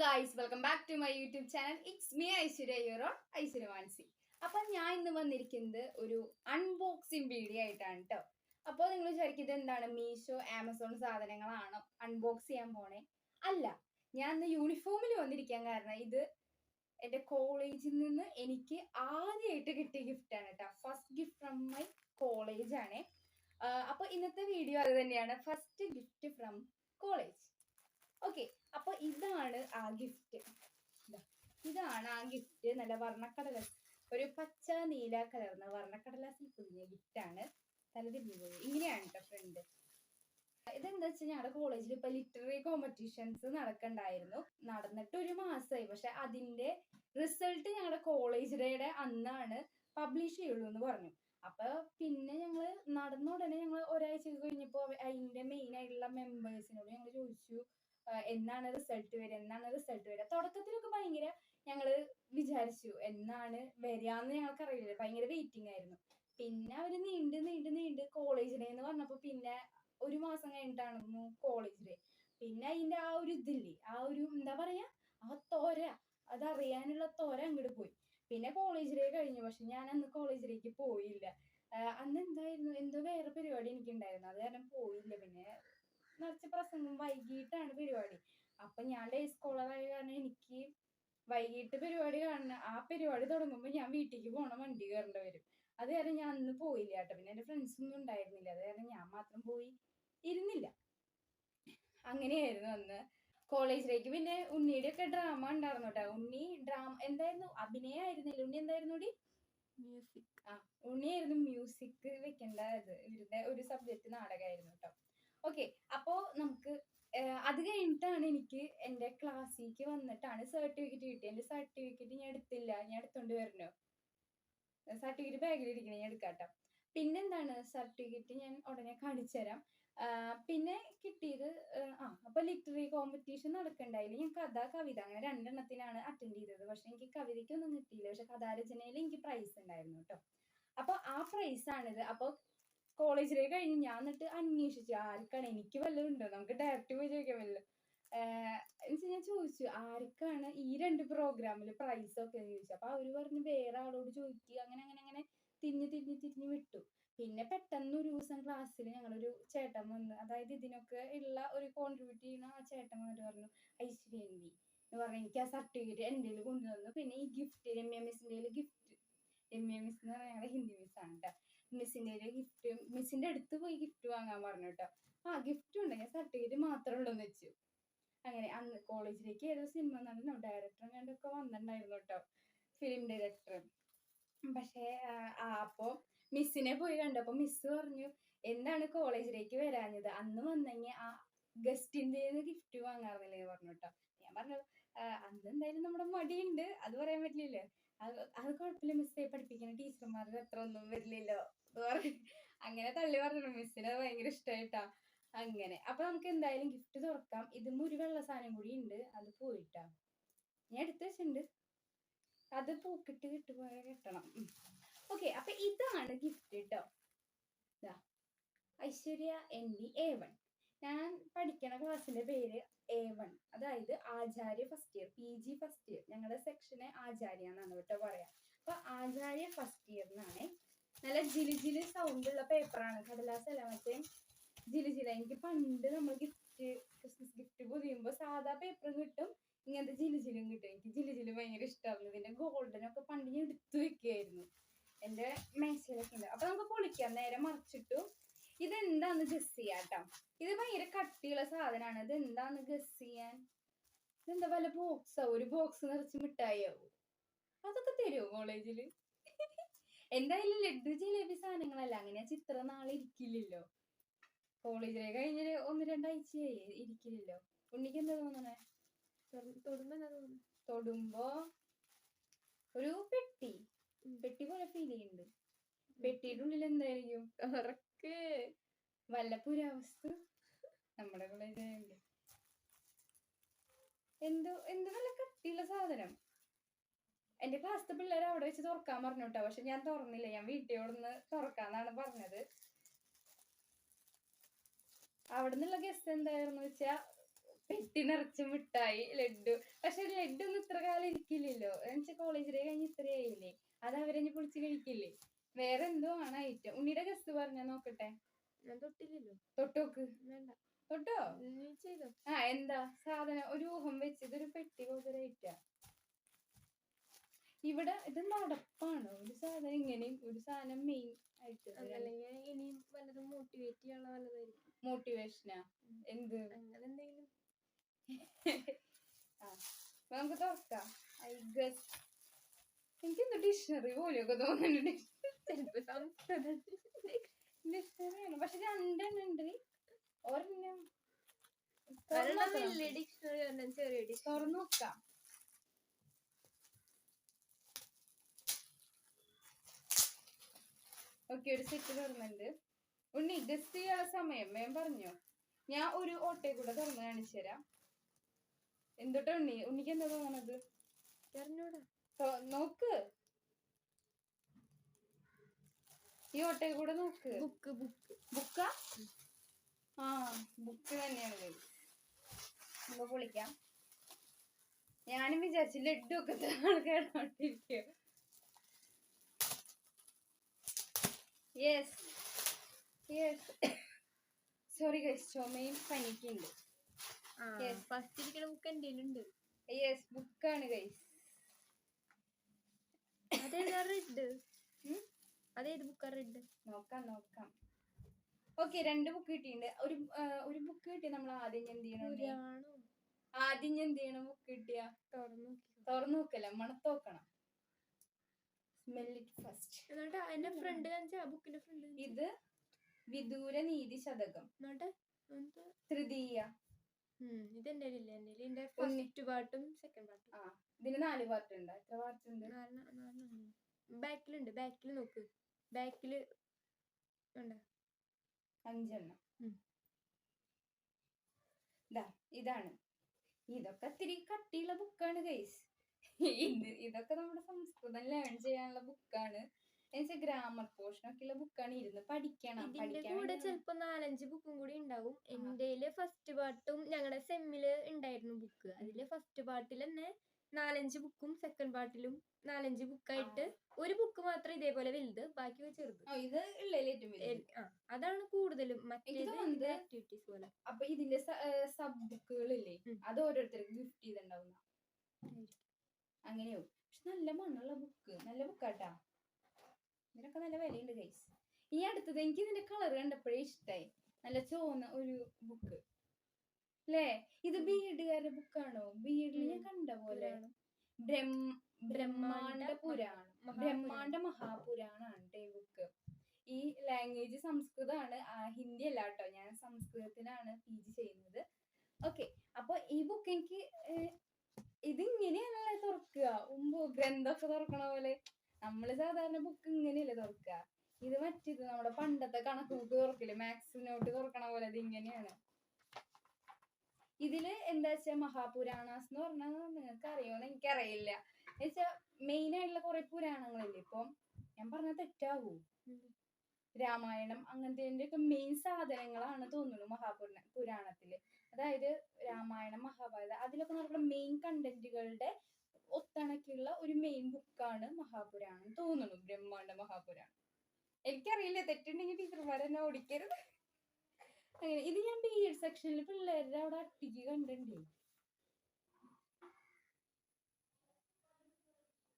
Guys, welcome back to my YouTube channel. It's me Aishwarya your own Aishwarya Manasi. അപ്പൊ ഞാൻ ഇന്ന് വന്നിരിക്കുന്നത് ഒരു അൺബോക്സിങ് വീഡിയോ ആയിട്ടാണ് കേട്ടോ. അപ്പോൾ നിങ്ങൾ വിചാരിക്കുന്നത് എന്താണ്, മീഷോ ആമസോൺ സാധനങ്ങളാണോ അൺബോക്സ് ചെയ്യാൻ പോണേ? അല്ല, ഞാൻ ഇന്ന് യൂണിഫോമിൽ വന്നിരിക്കാൻ കാരണം ഇത് എൻ്റെ കോളേജിൽ നിന്ന് എനിക്ക് ആദ്യമായിട്ട് കിട്ടിയ ഗിഫ്റ്റാണ് കേട്ടോ. First gift from my college ആണ്. അപ്പൊ ഇന്നത്തെ വീഡിയോ അത് തന്നെയാണ്, first gift from college. Okay, അപ്പൊ ഇതാണ് ആ ഗിഫ്റ്റ്. ഇതാണ് ആ ഗിഫ്റ്റ്. നല്ല വർണ്ണക്കടലാസ്, ഒരു പച്ച നീല കലർന്ന വർണ്ണക്കടലാസിൽ പൊതിഞ്ഞ ഗിഫ്റ്റാണ്. തലതിരിഞ്ഞത് ഇങ്ങനെയാണ് കേട്ടോ ഫ്രണ്ട്. ഇതെന്താ വെച്ചാൽ ഞങ്ങളുടെ കോളേജിൽ ഇപ്പൊ ലിറ്റററി കോമ്പറ്റീഷൻസ് നടക്കണ്ടായിരുന്നു. നടന്നിട്ട് ഒരു മാസമായി. പക്ഷെ അതിന്റെ റിസൾട്ട് ഞങ്ങളുടെ കോളേജ് ഡേയുടെ അന്നാണ് പബ്ലിഷ് ചെയ്യുള്ളൂ എന്ന് പറഞ്ഞു. അപ്പൊ പിന്നെ ഞങ്ങള് നടന്ന ഉടനെ ഞങ്ങൾ ഒരാഴ്ച കഴിഞ്ഞപ്പോ അതിന്റെ മെയിൻ ആയിട്ടുള്ള മെമ്പേഴ്സിനോട് ഞങ്ങൾ ചോദിച്ചു എന്നാണ് റിസൾട്ട് വരിക. തുടക്കത്തിലൊക്കെ ഭയങ്കര ഞങ്ങള് വിചാരിച്ചു എന്നാണ് വരികയെന്ന് ഞങ്ങൾക്ക് അറിയില്ല, ഭയങ്കര വെയിറ്റിംഗ് ആയിരുന്നു. പിന്നെ അവര് നീണ്ട് കോളേജ് ഡേ എന്ന് പറഞ്ഞപ്പോ പിന്നെ ഒരു മാസം കഴിഞ്ഞിട്ടായിരുന്നു കോളേജ് ഡേ. പിന്നെ അതിന്റെ ആ ഒരു ഇതില്ലേ, ആ ഒരു എന്താ പറയാ, ആ തോര, അതറിയാനുള്ള തോര അങ്ങോട്ട് പോയി. പിന്നെ കോളേജ് ഡേ കഴിഞ്ഞു. പക്ഷെ ഞാൻ അന്ന് കോളേജ് ഡേക്ക് പോയില്ല. അന്ന് എന്തായിരുന്നു, എന്തോ വേറെ പരിപാടി എനിക്കുണ്ടായിരുന്നു, അത് കാരണം പോയില്ല. പിന്നെ നിറച്ച് പ്രസംഗം, വൈകിട്ടാണ് പരിപാടി. അപ്പൊ ഞാൻ ഡേ സ്കോളറായ കാരണം എനിക്ക് വൈകിട്ട് പരിപാടി കാണണം. ആ പരിപാടി തുടങ്ങുമ്പോൾ ഞാൻ വീട്ടിലേക്ക് പോണ വണ്ടി കയറേണ്ടി വരും. അത് കാരണം ഞാൻ അന്ന് പോയില്ല കേട്ടോ. പിന്നെ എന്റെ ഫ്രണ്ട്സ് ഒന്നും ഉണ്ടായിരുന്നില്ല, അത് കാരണം ഞാൻ മാത്രം പോയി ഇരുന്നില്ല. അങ്ങനെയായിരുന്നു അന്ന് കോളേജിലേക്ക്. പിന്നെ ഉണ്ണിയുടെ ഒക്കെ ഡ്രാമ ഉണ്ടായിരുന്നു കേട്ടോ. ഉണ്ണി ഡ്രാമ എന്തായിരുന്നു, അഭിനയായിരുന്നില്ല. ഉണ്ണി എന്തായിരുന്നു? മ്യൂസിക്. ഉണ്ണിയായിരുന്നു മ്യൂസിക് വെക്കേണ്ട. ഇവരുടെ ഒരു സബ്ജക്ട് നാടകമായിരുന്നു കേട്ടോ. ഓക്കെ, അപ്പോ നമുക്ക് അത് കഴിഞ്ഞിട്ടാണ് എനിക്ക് എൻ്റെ ക്ലാസ്സിലേക്ക് വന്നിട്ടാണ് സർട്ടിഫിക്കറ്റ് കിട്ടിയത്. എൻ്റെ സർട്ടിഫിക്കറ്റ് ഞാൻ എടുത്തില്ല, ഞാൻ എടുത്തോണ്ട് വരണോ? സർട്ടിഫിക്കറ്റ് ബാഗിലിരിക്കണേ, ഞാൻ എടുക്കാട്ടോ. പിന്നെന്താണ്, സർട്ടിഫിക്കറ്റ് ഞാൻ ഉടനെ കാണിച്ചു തരാം. പിന്നെ കിട്ടിയത് അപ്പൊ ലിറ്റററി കോമ്പറ്റീഷൻ നടക്കണ്ടായില്ല. ഞാൻ കഥ, കവിത അങ്ങനെ രണ്ടെണ്ണത്തിനാണ് അറ്റൻഡ് ചെയ്തത്. പക്ഷെ എനിക്ക് കവിതയ്ക്കൊന്നും കിട്ടിയില്ല. പക്ഷെ കഥാരചനയിൽ എനിക്ക് പ്രൈസ് ഉണ്ടായിരുന്നു കേട്ടോ. അപ്പൊ ആ പ്രൈസ് ആണിത്. അപ്പൊ കോളേജിലേക്ക് കഴിഞ്ഞ് ഞാൻ എന്നിട്ട് അന്വേഷിച്ചു ആർക്കാണ്, എനിക്ക് വല്ലതും ഉണ്ടോ, നമുക്ക് ഡയറക്റ്റ് പോയി ചോദിക്കാൻ വല്ലോ. ഞാൻ ചോദിച്ചു ആർക്കാണ് ഈ 2 പ്രോഗ്രാമിൽ പ്രൈസ് ഒക്കെ ചോദിച്ചു. അപ്പൊ അവര് പറഞ്ഞു വേറെ ആളോട് ചോദിക്കുക. അങ്ങനെ തിരിഞ്ഞ് വിട്ടു. പിന്നെ പെട്ടെന്ന് ഒരു ദിവസം ക്ലാസ്സിൽ ഞങ്ങളൊരു ചേട്ടൻ വന്ന്, അതായത് ഇതിനൊക്കെ ഉള്ള ഒരു കോൺട്രിബ്യൂട്ട് ചെയ്യുന്ന ആ ചേട്ടൻ വന്നിട്ട് പറഞ്ഞു, ഐശ്വര്യ എന്തി എന്ന് പറഞ്ഞു എനിക്ക് ആ സർട്ടിഫിക്കറ്റ് എൻ്റെ കൊണ്ടുവന്നു. പിന്നെ ഈ ഗിഫ്റ്റ്, രമ്യ മിസ്സിൻ്റെ ഗിഫ്റ്റ്, രമ്യ മിസ് എന്ന് പറഞ്ഞാൽ ഞങ്ങളുടെ ഹിന്ദി മിസ്സാണ് കേട്ടോ. മിസ്സിൻ്റെ ഗിഫ്റ്റ്, മിസ്സിന്റെ അടുത്ത് പോയി ഗിഫ്റ്റ് വാങ്ങാൻ പറഞ്ഞു കേട്ടോ. ഗിഫ്റ്റ് ഉണ്ടെങ്കിൽ സർട്ടിഫിക്കറ്റ് മാത്രമേ ഉള്ളൂ എന്ന് വെച്ചു. അങ്ങനെ അന്ന് കോളേജിലേക്ക് ഏതോ സിനിമ നടനോ ഡയറക്ടറും കണ്ടൊക്കെ വന്നിട്ടുണ്ടായിരുന്നു കേട്ടോ, ഫിലിം ഡയറക്ടർ. പക്ഷേ അപ്പോ മിസ്സിനെ പോയി കണ്ടപ്പോ മിസ് പറഞ്ഞു എന്താണ് കോളേജിലേക്ക് വരാഞ്ഞത്, അന്ന് വന്നെങ്കിൽ ആ ഗസ്റ്റിന്റെ ഗിഫ്റ്റ് വാങ്ങാറില്ലേ പറഞ്ഞു കേട്ടോ. ഞാൻ പറഞ്ഞു അന്ന് എന്തായാലും നമ്മുടെ മടിയുണ്ട്, അത് പറയാൻ പറ്റില്ലല്ലോ. അത് കുഴപ്പമില്ല മിസ്സേ, പഠിപ്പിക്കുന്ന ടീച്ചർമാരുടെ അത്ര ഒന്നും വരില്ലല്ലോ എന്ന് പറഞ്ഞു. അങ്ങനെ തള്ളി പറഞ്ഞു. മിസ്സിന് അത് ഭയങ്കര ഇഷ്ടമായിട്ടാ. അങ്ങനെ അപ്പൊ നമുക്ക് എന്തായാലും ഗിഫ്റ്റ് തുറക്കാം. ഇതും ഒരു വെള്ള സാധനം കൂടി ഉണ്ട്, അത് പോയിട്ടാ ഞാൻ എടുത്ത് വെച്ചിട്ടുണ്ട്. അത് പൂക്കിട്ട് കിട്ടുപോലെ കിട്ടണം. ഓക്കെ, അപ്പൊ ഇതാണ് ഗിഫ്റ്റ് കേട്ടോ. Aishwarya NV A1. ഞാൻ പഠിക്കണ ക്ലാസ്സിന്റെ പേര് A1, അതായത് Acharya first year, PG first year. ഞങ്ങളുടെ സെക്ഷന് ആചാര്യ എന്നാണ് കേട്ടോ പറയാ. അപ്പൊ ആചാര്യ ഫസ്റ്റ് ഇയർ എന്നാണ്. നല്ല ജിലി സൗണ്ട് ഉള്ള പേപ്പറാണ്, കടലാസ് അല്ല, മറ്റേ ജിലി. എനിക്ക് പണ്ട് നമ്മൾ ക്രിസ്മസ് ഗിഫ്റ്റ് പൊതിയുമ്പോ സാധാ പേപ്പറും കിട്ടും, ഇങ്ങനത്തെ ജിലും കിട്ടും. എനിക്ക് ജില് ഭയങ്കര ഇഷ്ടമായിരുന്നു. ഇതിന്റെ ഗോൾഡനൊക്കെ പണ്ട് ഞാൻ എടുത്തു വെക്കുകയായിരുന്നു, എന്റെ മേശയിലൊക്കെ ഉണ്ട്. അപ്പൊ നമുക്ക് പൊളിക്കാം. നേരെ മറിച്ചിട്ടു. ഇതെന്താന്ന് ഗസ് ചെയ്യാട്ടോ. ഇത് ഭയങ്കര കട്ടിയുള്ള സാധനമാണ്. ഇത് എന്താന്ന് ഗസ് ചെയ്യാൻ. ഇതെന്താ വല്ല ബോക്സോ, ഒരു ബോക്സ് നിറച്ച് മിഠായിയാവോ? അതൊക്കെ തരുമോ കോളേജില്? എന്തായാലും ലഡ്ഡു ജിലേബി സാധനങ്ങളല്ല, അങ്ങനെ ചിത്ര നാളെ ഇരിക്കില്ലല്ലോ. കോളേജിലെ കഴിഞ്ഞ 1-2 ആഴ്ചയായി ഇരിക്കില്ലല്ലോ. ഉണ്ണിക്ക് എന്താ തോന്നണേ? തൊടുമ്പോ ഒരു പെട്ടി പോലെ ഫീൽ ചെയ്യുന്നുണ്ട്. പെട്ടിയുടെ ഉള്ളിൽ എന്തായിരിക്കും? വല്ല പുരാവസ്തു. നമ്മുടെ കോളേജിലുണ്ട് എന്തോ നല്ല കട്ടിയുള്ള സാധനം. എന്റെ ക്ലാസ്സിലെ പിള്ളേർ അവിടെ വെച്ച് തുറക്കാൻ പറഞ്ഞു കേട്ടോ. പക്ഷെ ഞാൻ തുറന്നില്ല, ഞാൻ വീട്ടിയോടൊന്ന് തുറക്കാന്നാണ് പറഞ്ഞത്. അവിടെ നിന്നുള്ള ഗസ്റ്റ് എന്തായിരുന്നു വെച്ചാ പെട്ടി നിറച്ച് മിഠായി ലഡു. പക്ഷെ ലഡു ഒന്നും ഇത്ര കാലം ഇരിക്കില്ലല്ലോ, എന്നുവെച്ചാൽ കോളേജിലെ കഴിഞ്ഞ് ഇത്രയായില്ലേ, അത് അവരെഞ്ഞ് പൊളിച്ച് കഴിക്കില്ലേ. വേറെ എന്തോ ആണ് ഐറ്റം. ഉണ്ണിയുടെ ഗസ്റ്റ് പറഞ്ഞാ നോക്കട്ടെ. ഞാൻ തൊട്ടില്ലല്ലോ. തൊട്ടോക്ക്. വേണ്ട. തൊട്ടോ? ചെയ്തോ. എന്താ സാധനം? ഒരു ഊഹം വെച്ച് ഇതൊരു പെട്ടി പോലത്തെ ഐറ്റാ. ഇവിടെ ഇത് നടപ്പാണ്. ഒരു സാധനം ഇങ്ങനെയും ഒരു സാധനം മെയിൻ ആയിട്ട്. അല്ലെങ്കിൽ ഇനിയും വല്ലതും മോട്ടിവേറ്റ് ചെയ്യാനുള്ള വല്ലതായിരിക്കും. മോട്ടിവേഷനാ? എന്ത്? അങ്ങനെ എന്തെങ്കിലും. നമുക്ക് തുറക്കാം. ഐ ഗസ് എനിക്കെന്താ ഡിക്ഷണറി പോലെയൊക്കെ തോന്നുന്നുണ്ട്. ഡിക്ഷണറിയാണ്, പക്ഷെ 2 എണ്ണം ഉണ്ട്. ഒരെണ്ണം വലിയ ഡിക്ഷണറി, ഒരെണ്ണം ചെറിയ ഡിക്ഷണറി. തുറന്നു നോക്കാം. ഓക്കെ, ഒരു സെറ്റ് തുറന്നുണ്ട്. ഉണ്ണി ഗസ്റ്റ് ചെയ്യാനുള്ള സമയം വേം പറഞ്ഞോ. ഞാൻ ഒരു ഓട്ടയെ കൂടെ തുറന്ന് കാണിച്ചു തരാം. എന്തൊട്ടാ ഉണ്ണിക്ക് എന്താ തോന്നണത്? നോക്ക്, ഈ ഓട്ടയെ കൂടെ നോക്ക്. ബുക്കാ? ബുക്ക് തന്നെയാണ്. നമുക്ക് പൊളിക്കാം. ഞാനും വിചാരിച്ചു ലഡു ഒക്കെ കേട്ടോണ്ടിരിക്കുക. യെസ് യെസ്, സോറി ഗൈസ്, ചുമയും പനിക്കുണ്ട്. ഫസ്റ്റ് ഇരിക്കുന്ന ബുക്ക് എന്റെ ഉണ്ട്. യെസ്, ബുക്കാണ് ഗൈസ്. അതേതാ റെഡ്? അതേത് ബുക്കാ റെഡ്? നോക്കാം. ഓക്കെ, 2 ബുക്ക് കിട്ടിയിട്ടുണ്ട്. ഒരു ബുക്ക് കിട്ടി. നമ്മൾ ആദ്യം എന്ത് ചെയ്യണം? ബുക്ക് കിട്ടിയ തുറന്നു നോക്കല്ല, മണത്തോക്കണം. Smell it first. ഇത് വിദൂര നീതി ശതകം തൃതീയ. ഇതെന്റെ ഫസ്റ്റ് പാർട്ടും സെക്കൻഡ് പാർട്ടും. ഇതിന് 4 പാർട്ട് ഉണ്ട്. എത്ര പാർട്ട് ഉണ്ട്? ബാക്കിലുണ്ട്. ബാക്കിൽ നോക്ക്. ബാക്കില് 5 എണ്ണം. ഇതാണ്. ഇതൊക്കെ ഇത്തിരി കട്ടിയുള്ള ബുക്കാണ് ഗൈസ്. ഇതൊക്കെ നമ്മുടെ സംസ്കൃതം ലേൺ ചെയ്യാനുള്ള ബുക്കാണ്. ഗ്രാമർ പോർഷൻ ഒക്കെ ഉള്ള ബുക്കാണ്. ഇരുന്ന് പഠിക്കണം. ഇതിന്റെ കൂടെ ചിലപ്പോ 4-5 ബുക്കും കൂടി ഉണ്ടാവും. എന്റെ ഫസ്റ്റ് പാർട്ടും ഞങ്ങളുടെ സെമ്മില് ഉണ്ടായിരുന്നു ബുക്ക്. അതില് ഫസ്റ്റ് പാർട്ടിൽ തന്നെ 4-5 ബുക്കും സെക്കൻഡ് പാർട്ടിലും 4-5 ബുക്കായിട്ട് ഒരു ബുക്ക് മാത്രം ഇതേപോലെ വലുത്, ബാക്കി ചെറുത്. അതാണ് കൂടുതലും ആക്ടിവിറ്റീസ് പോലെ. അപ്പൊ ഇതിന്റെ സബ് ബുക്കുകളില്ലേ, അത് ഓരോരുത്തർക്ക് ഗിഫ്റ്റ് ചെയ്തിട്ടുണ്ടാവുന്ന അങ്ങനെയോ. പക്ഷെ നല്ല മണ്ണുള്ള ബുക്ക്, നല്ല ബുക്കാട്ടാ. ഇതിനൊക്കെ നല്ല വിലയുണ്ട് ഗൈസ്. ഈ അടുത്തത് എനിക്ക് ഇതിന്റെ കളർ കണ്ടപ്പോഴേ ഇഷ്ടായി. നല്ല ചോന്ന ഒരു ബുക്ക് അല്ലേ? ഇത് ബി.എഡുകാരുടെ ബുക്കാണോ? ബി.എഡിൽ ഞാൻ കണ്ട പോലെ ബ്രഹ്മാണ്ഡ മഹാപുരാണാണ് ഈ ബുക്ക്. ഈ ലാംഗ്വേജ് സംസ്കൃതമാണ്, ഹിന്ദി അല്ല കേട്ടോ. ഞാൻ സംസ്കൃതത്തിലാണ് PG ചെയ്യുന്നത്. ഓക്കെ, അപ്പൊ ഈ ബുക്ക് എനിക്ക് ഇതിങ്ങനെയാണല്ലേ തുറക്കുക? ഗ്രന്ഥമൊക്കെ തുറക്കണ പോലെ. നമ്മള് സാധാരണ ബുക്ക് ഇങ്ങനെയല്ലേ തുറക്കുക. ഇത് മറ്റേത് നമ്മുടെ പണ്ടത്തെ കണക്ക് ബുക്ക് തുറക്കില്ലേ, മാത്സ് നോട്ട് തുറക്കണ പോലെ. അത് ഇങ്ങനെയാണ്. ഇതില് എന്താ വെച്ചാ മഹാപുരാണാസ് എന്ന് പറഞ്ഞാൽ നിങ്ങൾക്ക് അറിയോന്ന് എനിക്കറിയില്ല. എന്നുവെച്ചാ മെയിൻ ആയിട്ടുള്ള കുറെ പുരാണങ്ങളില്ലേ. ഇപ്പൊ ഞാൻ പറഞ്ഞ തെറ്റാവൂ? രാമായണം അങ്ങനത്തെ ഒക്കെ മെയിൻ സാധനങ്ങളാണ് തോന്നുന്നു പുരാണത്തില്. അതായത് രാമായണം, മഹാഭാരതം, അതിലൊക്കെ നമ്മുടെ മെയിൻ കണ്ടന്റുകളുടെ ഒത്തിണക്കിയുള്ള ഒരു മെയിൻ ബുക്കാണ് മഹാപുരാണം തോന്നുന്നു. ബ്രഹ്മാണ്ഡ മഹാപുരാണം. എനിക്കറിയില്ല, തെറ്റുണ്ടെങ്കിൽ ടീച്ചർമാരെന്നെ ഓടിക്കരുത്. അങ്ങനെ ഇത് ഞാൻ B.Ed സെക്ഷനിൽ പിള്ളേരുടെ അവിടെ അട്ടിക്ക് കണ്ടിട്ടുണ്ടേ.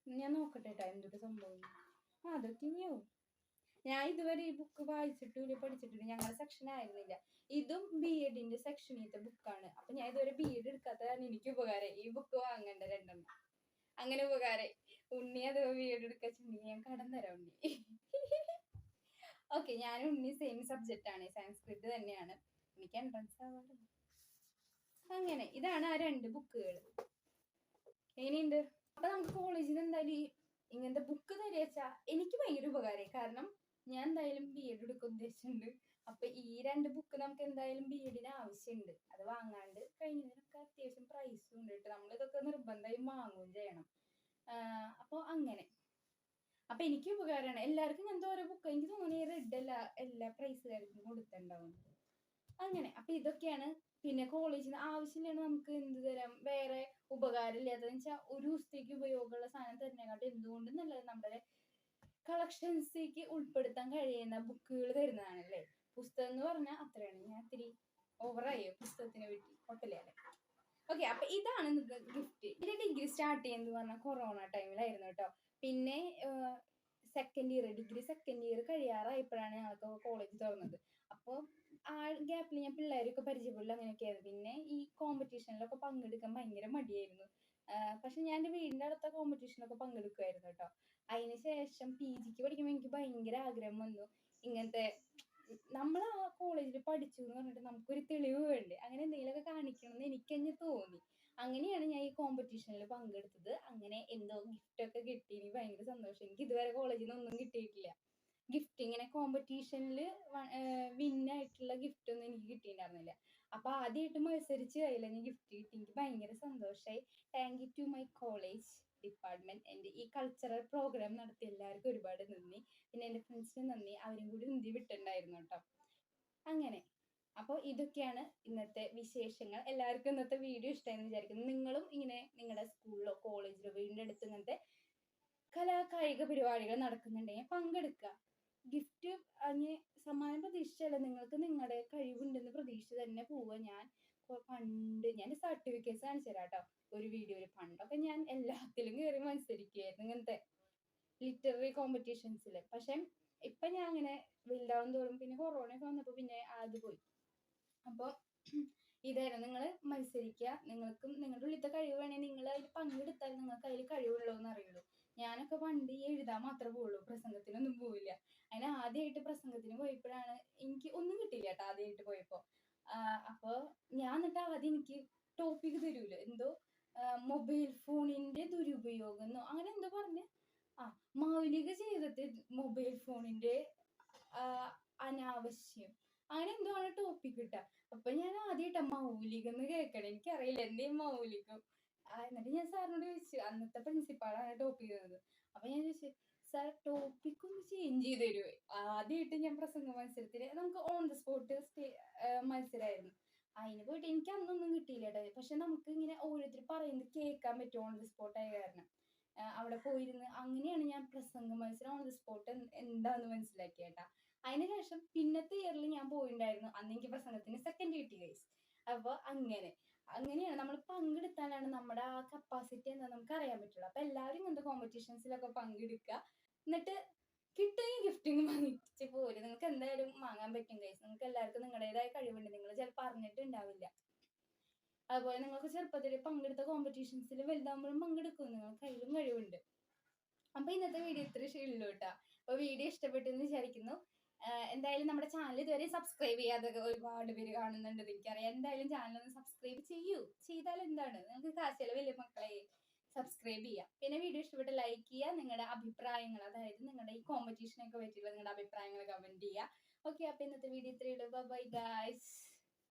ഞാൻ നോക്കട്ടെ എന്തൊക്കെ സംഭവം. അതൊക്കെ ഇനിയോ. ഞാൻ ഇതുവരെ ഈ ബുക്ക് വായിച്ചിട്ടില്ല, പഠിച്ചിട്ടില്ല. ഞങ്ങളുടെ സെക്ഷൻ ആയിരുന്നില്ല. ഇതും B.Edന്റെ സെക്ഷനിലത്തെ ബുക്കാണ്. അപ്പൊ ഞാൻ ഇതുവരെ B.Ed എടുക്കാത്ത കാരണം എനിക്ക് ഉപകാരം. ഈ ബുക്ക് വാങ്ങണ്ട 2 എണ്ണം. അങ്ങനെ ഉപകാരം. ഉണ്ണി അത് B.Ed എടുക്കുന്നുണ്ടെങ്കിൽ ഞാൻ കടം തരാം ഉണ്ണി. ഓക്കെ, ഞാനും ഉണ്ണി സെയിം സബ്ജക്റ്റ് ആണ്, സംസ്കൃത് തന്നെയാണ്. എനിക്ക് എൻട്രൻസ് ആവാറ്. അങ്ങനെ ഇതാണ് ആ 2 ബുക്കുകൾ. എങ്ങനെയുണ്ട്? അപ്പൊ നമുക്ക് കോളേജിൽ എന്തായാലും ഇങ്ങനത്തെ ബുക്ക് തരാച്ചാ എനിക്ക് ഭയങ്കര ഉപകാരമായി. കാരണം ഞാൻ എന്തായാലും B.Ed എടുക്കാൻ ഉദ്ദേശിച്ചിട്ടുണ്ട്. അപ്പൊ ഈ 2 ബുക്ക് നമുക്ക് എന്തായാലും B.Edന് ആവശ്യമുണ്ട്. അത് വാങ്ങാണ്ട് കഴിഞ്ഞതിനൊക്കെ അത്യാവശ്യം പ്രൈസും ഉണ്ട് കേട്ടോ. നമ്മളിതൊക്കെ നിർബന്ധമായും വാങ്ങുകയും ചെയ്യണം. അപ്പൊ അങ്ങനെ. അപ്പൊ എനിക്ക് ഉപകാരമാണ്. എല്ലാവർക്കും ഇങ്ങനത്തെ ഓരോ ബുക്ക് എനിക്ക് തോന്നുന്നു റെഡ് എല്ലാ പ്രൈസുകാർക്കും കൊടുത്തിട്ടുണ്ടാവും. അങ്ങനെ. അപ്പൊ ഇതൊക്കെയാണ് പിന്നെ കോളേജിൽ നിന്ന് ആവശ്യമില്ലാണ് നമുക്ക് എന്ത് തരാം, വേറെ ഉപകാരമില്ലാത്തതെന്ന് വെച്ചാൽ ഒരു ദിവസത്തേക്ക് ഉപയോഗമുള്ള സാധനം തരുന്നതിനെക്കാട്ടും എന്തുകൊണ്ടും നല്ലത് നമ്മുടെ കളക്ഷൻസിലേക്ക് ഉൾപ്പെടുത്താൻ കഴിയുന്ന ബുക്കുകൾ തരുന്നതാണല്ലേ. പുസ്തകം എന്ന് പറഞ്ഞാൽ അത്രയാണ്. ഞാൻ ഇത്തിരി ഓവറായോ പുസ്തകത്തിനെ പറ്റി, കുഴപ്പമില്ലേ? ഓക്കെ, അപ്പൊ ഇതാണ് ഗിഫ്റ്റ്. എന്റെ ഡിഗ്രി സ്റ്റാർട്ട് ചെയ്യുന്നത് പറഞ്ഞാൽ കൊറോണ ടൈമിലായിരുന്നു കേട്ടോ. പിന്നെ ഡിഗ്രി സെക്കൻഡ് ഇയർ കഴിയാറായപ്പോഴാണ് ഞങ്ങൾക്ക് കോളേജ് തുറന്നത്. അപ്പോൾ ആ ഗ്യാപ്പിൽ ഞാൻ പിള്ളേരൊക്കെ പരിചയപ്പെടില്ല, അങ്ങനെയൊക്കെയായിരുന്നു. പിന്നെ ഈ കോമ്പറ്റീഷനിലൊക്കെ പങ്കെടുക്കാൻ ഭയങ്കര മടിയായിരുന്നു. പക്ഷെ ഞാൻ എൻ്റെ വീടിൻ്റെ അടുത്ത കോമ്പറ്റീഷനൊക്കെ പങ്കെടുക്കുമായിരുന്നു കേട്ടോ. അതിന് ശേഷം PGക്ക് പഠിക്കുമ്പോൾ എനിക്ക് ഭയങ്കര ആഗ്രഹം വന്നു, ഇങ്ങനത്തെ നമ്മൾ ആ കോളേജിൽ പഠിച്ചു എന്ന് പറഞ്ഞിട്ട് നമുക്കൊരു തെളിവ് വേണ്ടേ, അങ്ങനെ എന്തെങ്കിലുമൊക്കെ കാണിക്കണം എന്ന് എനിക്ക് തന്നെ തോന്നി. അങ്ങനെയാണ് ഞാൻ ഈ കോമ്പറ്റീഷനിൽ പങ്കെടുത്തത്. അങ്ങനെ എന്തോ ഗിഫ്റ്റൊക്കെ കിട്ടി. എനിക്ക് ഭയങ്കര സന്തോഷം. എനിക്ക് ഇതുവരെ കോളേജിൽ നിന്ന് ഒന്നും കിട്ടിയിട്ടില്ല ഗിഫ്റ്റ്. ഇങ്ങനെ കോമ്പറ്റീഷനിൽ വിന്നായിട്ടുള്ള ഗിഫ്റ്റ് ഒന്നും എനിക്ക് കിട്ടിയിട്ടുണ്ടായിരുന്നില്ല. അപ്പൊ ആദ്യമായിട്ട് മത്സരിച്ച് അതിലെനിക്ക് ഗിഫ്റ്റ് കിട്ടി. എനിക്ക് ഭയങ്കര സന്തോഷമായി. Thank you to my college department. എൻ്റെ ഈ കൾച്ചറൽ പ്രോഗ്രാം നടത്തിയ എല്ലാവർക്കും ഒരുപാട് നന്ദി. പിന്നെ എൻ്റെ ഫ്രണ്ട്സിന് നന്ദി, അവരും കൂടി നന്ദി വിട്ടുണ്ടായിരുന്നു കേട്ടോ. അങ്ങനെ അപ്പോൾ ഇതൊക്കെയാണ് ഇന്നത്തെ വിശേഷങ്ങൾ. എല്ലാവർക്കും ഇന്നത്തെ വീഡിയോ ഇഷ്ടമായെന്ന് വിചാരിക്കുന്നു. നിങ്ങളും ഇങ്ങനെ നിങ്ങളുടെ സ്കൂളിലോ കോളേജിലോ വീടിൻ്റെ അടുത്ത് ഇങ്ങനത്തെ കായിക പരിപാടികൾ നടക്കുന്നുണ്ടെങ്കിൽ പങ്കെടുക്കുക. ഗിഫ്റ്റ് അതിന് സമ്മാനം പ്രതീക്ഷിച്ചല്ല, നിങ്ങൾക്ക് നിങ്ങളുടെ കഴിവുണ്ടെന്ന് പ്രതീക്ഷിച്ച് തന്നെ പോവുക. ഞാൻ സർട്ടിഫിക്കറ്റ്സ് കാണിച്ചു തരാം കേട്ടോ ഒരു വീഡിയോയിൽ. പണ്ടൊക്കെ ഞാൻ എല്ലാത്തിലും കയറി മത്സരിക്കുകയായിരുന്നു ഇങ്ങനത്തെ ലിറ്റററി കോമ്പറ്റീഷൻസിൽ. പക്ഷെ ഇപ്പൊ ഞാൻ അങ്ങനെ വലുതാവും തോറും, പിന്നെ കൊറോണയൊക്കെ വന്നപ്പോൾ പിന്നെ അത് പോയി. അപ്പോൾ ഇതായിരുന്നു, നിങ്ങൾ മത്സരിക്കുക. നിങ്ങൾക്കും നിങ്ങളുടെ ഉള്ളിലത്തെ കഴിവ് വേണമെങ്കിൽ നിങ്ങൾ അതിൽ പങ്കെടുത്താൽ നിങ്ങൾക്ക് അതിൽ കഴിവുള്ളൂ എന്ന് അറിയുള്ളൂ. ഞാനൊക്കെ പണ്ട് എഴുതാൻ മാത്രമേ പോവുള്ളൂ, പ്രസംഗത്തിനൊന്നും പോവില്ല. അതിന് ആദ്യമായിട്ട് പ്രസംഗത്തിന് പോയപ്പോഴാണ് എനിക്ക് ഒന്നും കിട്ടിയില്ല കേട്ടോ, ആദ്യമായിട്ട് പോയപ്പോൾ. അപ്പോൾ ഞാൻ എന്നിട്ട് ആദ്യം എനിക്ക് ടോപ്പിക് തരൂല, എന്തോ മൊബൈൽ ഫോണിന്റെ ദുരുപയോഗം എന്നോ അങ്ങനെ എന്തോ പറഞ്ഞ്, മൗലിക ജീവിതത്തിൽ മൊബൈൽ ഫോണിന്റെ അനാവശ്യം, അങ്ങനെ എന്തോ ആണ് ടോപ്പിക് കിട്ടുക. അപ്പൊ ഞാൻ ആദ്യമായിട്ടാ മൗലികം എന്ന് കേൾക്കണം. എനിക്കറിയില്ല എന്തേ മൗലികം. എന്നിട്ട് ഞാൻ സാറിനോട് ചോദിച്ചു, അന്നത്തെ പ്രിൻസിപ്പാളാണ് ടോപ്പിക് തന്നത്. അപ്പൊ ഞാൻ ചോദിച്ചു, സാർ ടോപ്പിക് ഒന്ന് ചേഞ്ച് ചെയ്ത് തരുമോ? ആദ്യമായിട്ട് ഞാൻ പ്രസംഗ മത്സരത്തിന്, നമുക്ക് ഓൺ ദ സ്പോട്ട് മത്സരമായിരുന്നു. അതിന് പോയിട്ട് എനിക്ക് അന്നൊന്നും കിട്ടിയില്ല കേട്ടോ. പക്ഷെ നമുക്ക് ഇങ്ങനെ ഓരോരുത്തർ പറയുന്നത് കേൾക്കാൻ പറ്റും ഓൺ ദ സ്പോട്ട് ആയ കാരണം. അവിടെ പോയിരുന്ന് അങ്ങനെയാണ് ഞാൻ പ്രസംഗ മത്സരം ഓൺ ദ സ്പോട്ട് എന്താന്ന് മനസ്സിലാക്കിയേട്ടാ. അതിനുശേഷം പിന്നത്തെ ഇയറിൽ ഞാൻ പോയിട്ടുണ്ടായിരുന്നു. അന്ന് എനിക്ക് പ്രസംഗത്തിന് സെക്കൻഡ് കിട്ടി ഗൈസ്. അപ്പോൾ അങ്ങനെയാണ് നമ്മൾ പങ്കെടുത്താലാണ് നമ്മുടെ ആ കപ്പാസിറ്റി എന്താ നമുക്ക് അറിയാൻ പറ്റുള്ളൂ. അപ്പൊ എല്ലാവരും ഇങ്ങനത്തെ കോമ്പറ്റീഷൻസിലൊക്കെ പങ്കെടുക്കുക. എന്നിട്ട് കിട്ടുമെങ്കിൽ ഗിഫ്റ്റിങ് വാങ്ങിച്ച് പോരും. നിങ്ങൾക്ക് എന്തായാലും വാങ്ങാൻ പറ്റും ഗൈസ്. നിങ്ങൾക്ക് എല്ലാവർക്കും നിങ്ങളുടേതായ കഴിവുണ്ട്. നിങ്ങൾ ചിലപ്പോൾ അറിഞ്ഞിട്ടുണ്ടാവില്ല. അതുപോലെ നിങ്ങൾക്ക് ചെറുപ്പത്തിൽ പങ്കെടുത്ത കോമ്പറ്റീഷൻസിൽ വലുതാകുമ്പോഴും പങ്കെടുക്കും. നിങ്ങൾക്ക് അതിലും കഴിവുണ്ട്. അപ്പൊ ഇന്നത്തെ വീഡിയോ ഇത്രയേ ഉള്ളൂ കേട്ടോ. അപ്പൊ വീഡിയോ ഇഷ്ടപ്പെട്ടെന്ന് വിചാരിക്കുന്നു. എന്തായാലും നമ്മുടെ ചാനൽ ഇതുവരെ സബ്സ്ക്രൈബ് ചെയ്യാതെ ഒരുപാട് പേര് കാണുന്നുണ്ട് എനിക്കറിയാം. എന്തായാലും ചാനൽ ഒന്ന് സബ്സ്ക്രൈബ് ചെയ്താൽ എന്താണ്, നിങ്ങൾക്ക് കാശിലെ വലിയ മക്കളെ സബ്സ്ക്രൈബ് ചെയ്യാം. പിന്നെ വീഡിയോ ഇഷ്ടപ്പെട്ട് ലൈക്ക് ചെയ്യുക. നിങ്ങളുടെ അഭിപ്രായങ്ങൾ, അതായത് നിങ്ങളുടെ ഈ കോമ്പറ്റീഷനൊക്കെ പറ്റിയുള്ള നിങ്ങളുടെ അഭിപ്രായങ്ങൾ കമന്റ് ചെയ്യുക. ഓക്കെ, അപ്പൊ ഇന്നത്തെ വീഡിയോ ഇത്രയേ ഉള്ളൂ. Bye guys.